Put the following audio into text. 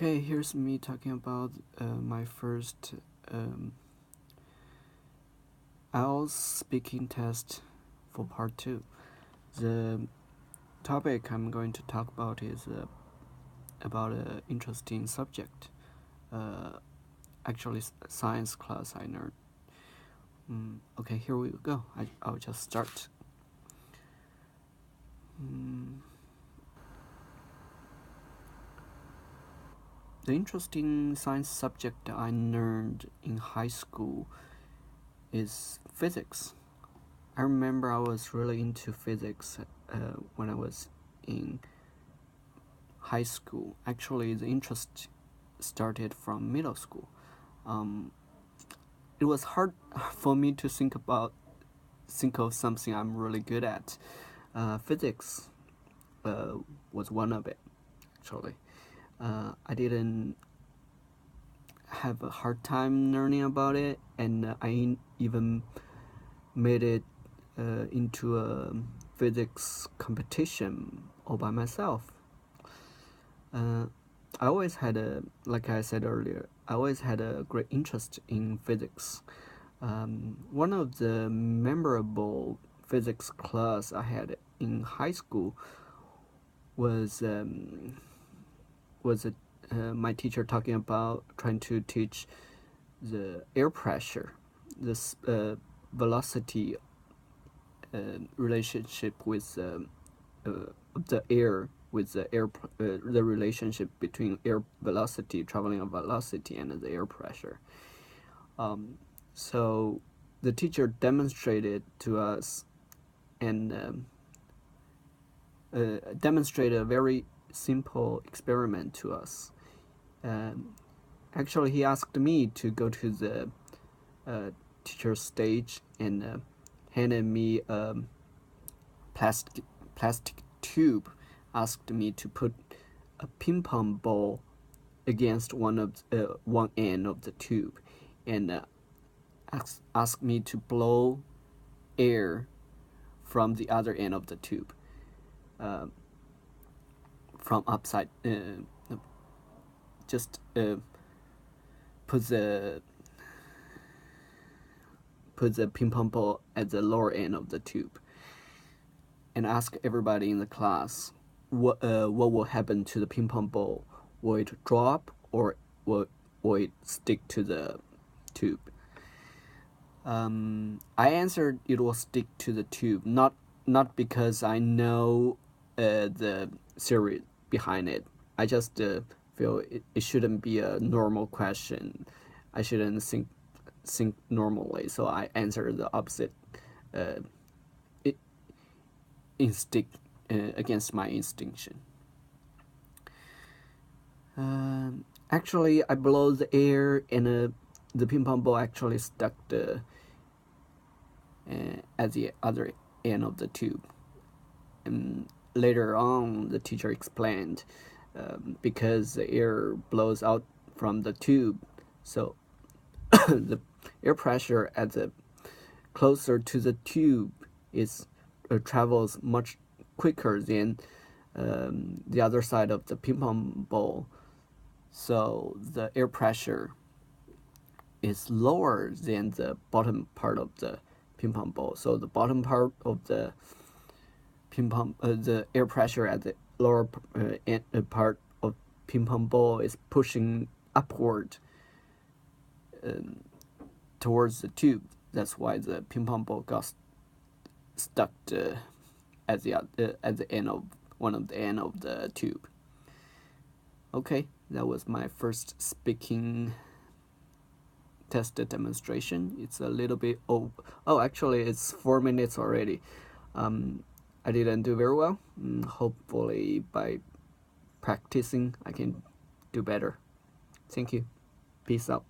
Okay, here's me talking about my first IELTS speaking test for part 2. The topic I'm going to talk about is about an interesting subject. Actually, science class I learned. Okay, here we go. I'll just start. The interesting science subject I learned in high school is physics. I remember I was really into physics when I was in high school. Actually, the interest started from middle school. It was hard for me to think of something I'm really good at. Physics was one of it, actually. I didn't have a hard time learning about it, and I even made it into a physics competition all by myself. I always had like I said earlier, I always had a great interest in physics. One of the memorable physics class I had in high school was my teacher talking about trying to teach the air pressure, this velocity relationship with the air, with the relationship between air velocity, traveling of velocity, and the air pressure. So the teacher demonstrated to us and demonstrated a very simple experiment to us. Actually, he asked me to go to the teacher's stage and handed me a plastic tube, asked me to put a ping pong ball against one end of the tube, and asked me to blow air from the other end of the tube, from upside. Just put the ping pong ball at the lower end of the tube, and ask everybody in the class what will happen to the ping pong ball. Will it drop or will it stick to the tube? I answered it will stick to the tube, not because I know the theory behind it. I just feel it shouldn't be a normal question. I shouldn't think normally, so I answered the opposite instinct against my instinction. Actually, I blow the air, and the ping pong ball actually stuck at the other end of the tube. And later on, the teacher explained because the air blows out from the tube, so the air pressure at the closer to the tube is travels much quicker than the other side of the ping pong ball, so the air pressure is lower than the bottom part of the ping pong ball. So the bottom part of the the air pressure at the lower part of ping pong ball is pushing upward towards the tube. That's why the ping pong ball got stuck at the end of one of the end of the tube. Okay, that was my first speaking test demonstration. It's a little bit actually it's 4 minutes already. I didn't do very well. Hopefully by practicing I can do better. Thank you. Peace out.